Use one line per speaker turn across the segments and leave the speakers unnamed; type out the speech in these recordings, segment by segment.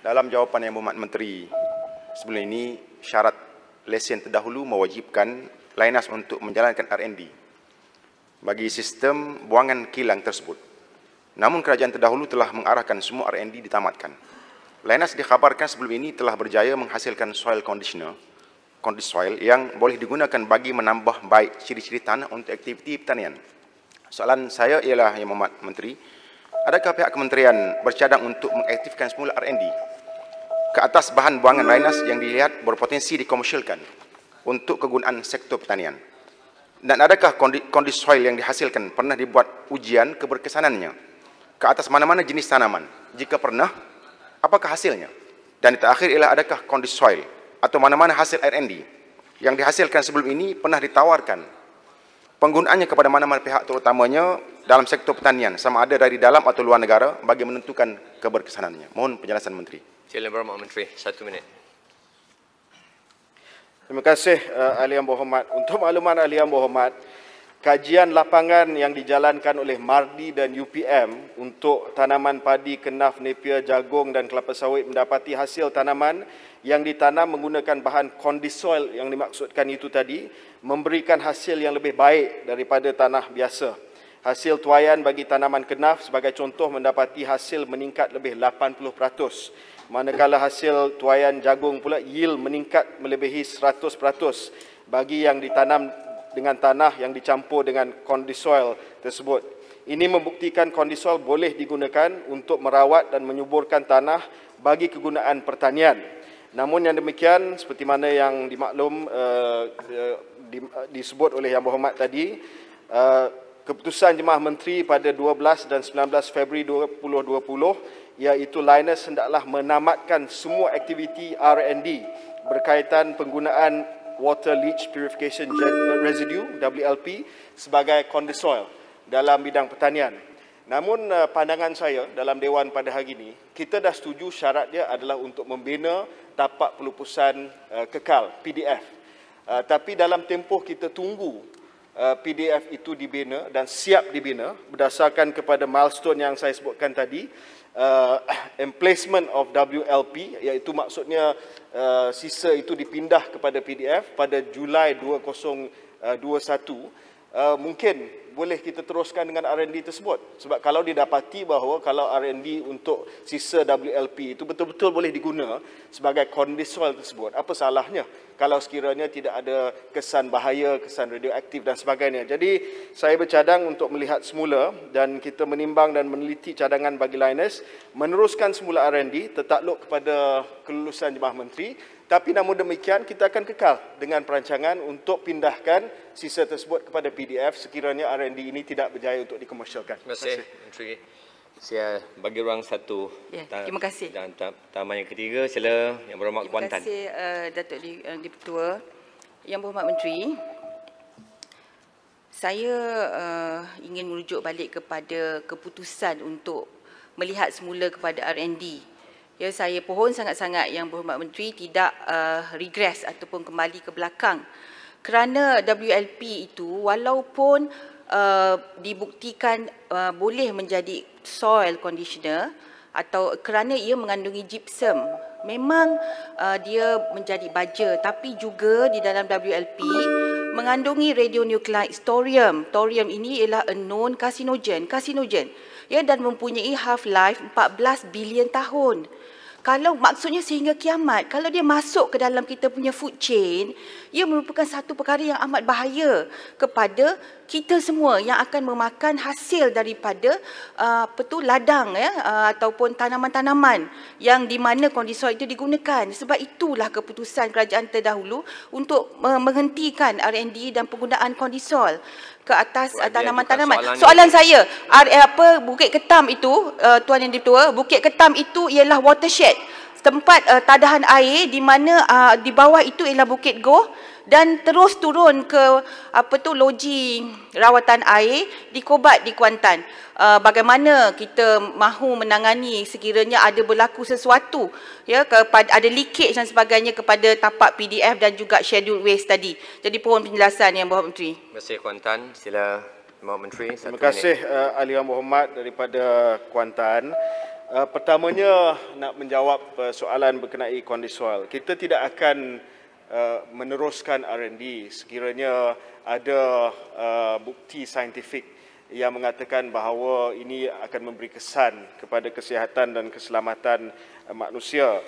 Dalam jawapan Yang Berhormat Menteri sebelum ini, syarat lesen terdahulu mewajibkan Lynas untuk menjalankan R&D bagi sistem buangan kilang tersebut. Namun kerajaan terdahulu telah mengarahkan semua R&D ditamatkan. Lynas dikhabarkan sebelum ini telah berjaya menghasilkan soil conditioner, soil yang boleh digunakan bagi menambah baik ciri-ciri tanah untuk aktiviti pertanian. Soalan saya ialah, Yang Berhormat Menteri, adakah pihak kementerian bercadang untuk mengaktifkan semula R&D ke atas bahan buangan Lynas yang dilihat berpotensi dikomersialkan untuk kegunaan sektor pertanian? Dan adakah kondisi soil yang dihasilkan pernah dibuat ujian keberkesanannya ke atas mana-mana jenis tanaman? Jika pernah, apakah hasilnya? Dan terakhir ialah, adakah kondisi soil atau mana-mana hasil R&D yang dihasilkan sebelum ini pernah ditawarkan penggunaannya kepada mana-mana pihak, terutamanya dalam sektor pertanian, sama ada dari dalam atau luar negara, bagi menentukan keberkesanannya? Mohon penjelasan Menteri.
Sila Berhormat Menteri, 1 minit.
Terima kasih Ahli Yang Berhormat. Untuk makluman Ahli Yang Berhormat, kajian lapangan yang dijalankan oleh MARDI dan UPM untuk tanaman padi, kenaf, napier, jagung dan kelapa sawit mendapati hasil tanaman yang ditanam menggunakan bahan condisoil yang dimaksudkan itu tadi memberikan hasil yang lebih baik daripada tanah biasa. Hasil tuaian bagi tanaman kenaf sebagai contoh mendapati hasil meningkat lebih 80%. Manakala hasil tuaian jagung pula yield meningkat melebihi 100% bagi yang ditanam dengan tanah yang dicampur dengan condisoil tersebut. Ini membuktikan condisoil boleh digunakan untuk merawat dan menyuburkan tanah bagi kegunaan pertanian. Namun yang demikian, seperti mana yang disebut oleh Yang Berhormat tadi, keputusan Jemaah Menteri pada 12 dan 19 Februari 2020 iaitu Lynas hendaklah menamatkan semua aktiviti R&D berkaitan penggunaan Water Leach Purification Residue WLP sebagai condisoil dalam bidang pertanian. Namun pandangan saya dalam Dewan pada hari ini, kita dah setuju syarat dia adalah untuk membina tapak pelupusan kekal PDF. Tapi dalam tempoh kita tunggu PDF itu dibina dan siap dibina berdasarkan kepada milestone yang saya sebutkan tadi, emplacement of WLP, iaitu maksudnya sisa itu dipindah kepada PDF pada Julai 2021, mungkin boleh kita teruskan dengan R&D tersebut. Sebab kalau didapati bahawa kalau R&D untuk sisa WLP itu betul-betul boleh diguna sebagai condisoil tersebut, apa salahnya kalau sekiranya tidak ada kesan bahaya, kesan radioaktif dan sebagainya. Jadi saya bercadang untuk melihat semula dan kita menimbang dan meneliti cadangan bagi Lynas meneruskan semula R&D tertakluk kepada kelulusan Jemaah Menteri. Tapi namun demikian, kita akan kekal dengan perancangan untuk pindahkan sisa tersebut kepada PDF sekiranya R&D ini tidak berjaya untuk dikomersialkan.
Terima kasih, Menteri. Saya bagi ruang satu.
Ya, terima kasih.
Dan taman yang ketiga, sila Yang Berhormat Kuantan.
Terima kasih Datuk Di-Pertua. Yang Berhormat Menteri, saya ingin merujuk balik kepada keputusan untuk melihat semula kepada R&D. Ya, saya pohon sangat-sangat Yang Berhormat Menteri tidak regress ataupun kembali ke belakang. Kerana WLP itu walaupun dibuktikan boleh menjadi soil conditioner atau kerana ia mengandungi gypsum, memang dia menjadi baja, tapi juga di dalam WLP mengandungi radionuclide thorium. Thorium ini ialah a known carcinogen, ya, dan mempunyai half-life 14 bilion tahun. Kalau maksudnya sehingga kiamat, kalau dia masuk ke dalam kita punya food chain, ia merupakan satu perkara yang amat bahaya kepada kita semua yang akan memakan hasil daripada ladang, ya, ataupun tanaman-tanaman yang di mana condisoil itu digunakan. Sebab itulah keputusan kerajaan terdahulu untuk menghentikan R&D dan penggunaan condisoil ke atas tanaman-tanaman. Soalan saya, Bukit Ketam itu, Tuan Yang Di-Pertua, Bukit Ketam itu ialah watershed, tempat tadahan air di mana di bawah itu ialah Bukit Goh dan terus turun ke loji rawatan air di Kobat di Kuantan. Bagaimana kita mahu menangani sekiranya ada berlaku sesuatu, ya, ada leakage dan sebagainya kepada tapak PDF dan juga schedule waste tadi. Jadi pohon penjelasan Yang Berhormat Menteri.
Terima kasih Kuantan. Sila Yang Berhormat Menteri.
Terima kasih Ahli Yang Berhormat daripada Kuantan. Pertamanya nak menjawab soalan berkenai kondisual. Kita tidak akan meneruskan R&D sekiranya ada bukti saintifik yang mengatakan bahawa ini akan memberi kesan kepada kesihatan dan keselamatan manusia.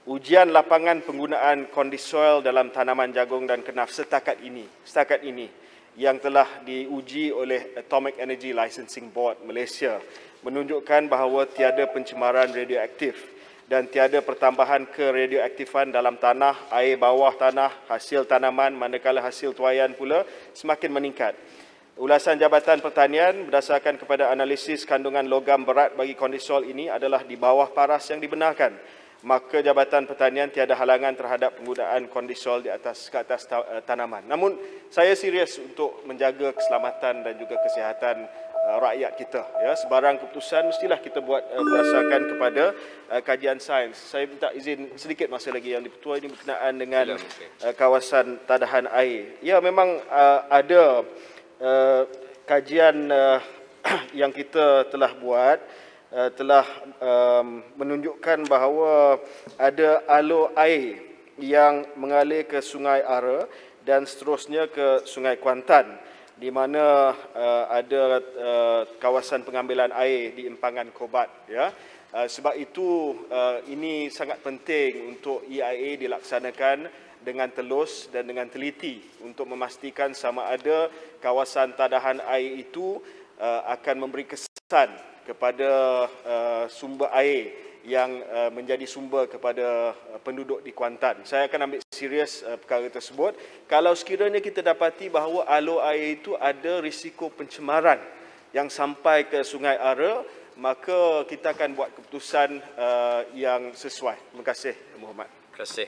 Ujian lapangan penggunaan kondisual dalam tanaman jagung dan kenaf setakat ini yang telah diuji oleh Atomic Energy Licensing Board Malaysia menunjukkan bahawa tiada pencemaran radioaktif dan tiada pertambahan keradioaktifan dalam tanah, air bawah tanah, hasil tanaman, manakala hasil tuaian pula semakin meningkat. Ulasan Jabatan Pertanian berdasarkan kepada analisis kandungan logam berat bagi kondisol ini adalah di bawah paras yang dibenarkan. Maka Jabatan Pertanian tiada halangan terhadap penggunaan kondisol ke atas tanaman. Namun saya serius untuk menjaga keselamatan dan juga kesihatan rakyat kita. Ya, sebarang keputusan mestilah kita buat berdasarkan kepada kajian sains. Saya minta izin sedikit masa lagi yang Dipertua ini berkenaan dengan kawasan tadahan air. Ya, memang ada kajian yang kita telah buat telah menunjukkan bahawa ada alur air yang mengalir ke Sungai Ara dan seterusnya ke Sungai Kuantan, di mana ada kawasan pengambilan air di Empangan Kobat. Ya. Sebab itu ini sangat penting untuk EIA dilaksanakan dengan telus dan dengan teliti untuk memastikan sama ada kawasan tadahan air itu akan memberi kesan kepada sumber air yang menjadi sumber kepada penduduk di Kuantan. Saya akan ambil serius perkara tersebut. Kalau sekiranya kita dapati bahawa alur air itu ada risiko pencemaran yang sampai ke Sungai Ara, maka kita akan buat keputusan yang sesuai. Terima kasih, Muhammad.
Terima kasih.